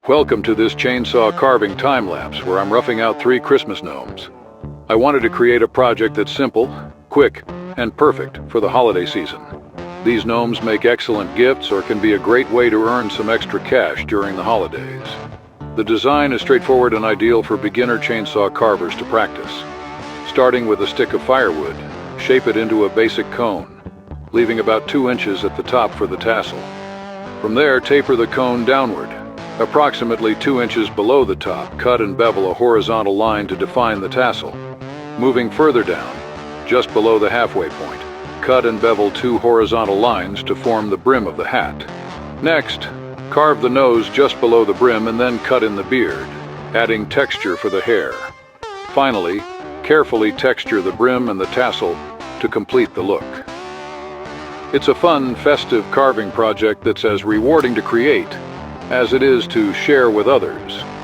Welcome to this chainsaw carving time-lapse where I'm roughing out 3 Christmas gnomes. I wanted to create a project that's simple, quick, and perfect for the holiday season. These gnomes make excellent gifts or can be a great way to earn some extra cash during the holidays. The design is straightforward and ideal for beginner chainsaw carvers to practice. Starting with a stick of firewood, shape it into a basic cone, leaving about 2 inches at the top for the tassel. From there, taper the cone downward. Approximately 2 inches below the top, cut and bevel a horizontal line to define the tassel. Moving further down, just below the halfway point, cut and bevel 2 horizontal lines to form the brim of the hat. Next, carve the nose just below the brim and then cut in the beard, adding texture for the hair. Finally, carefully texture the brim and the tassel to complete the look. It's a fun, festive carving project that's as rewarding to create as it is to share with others.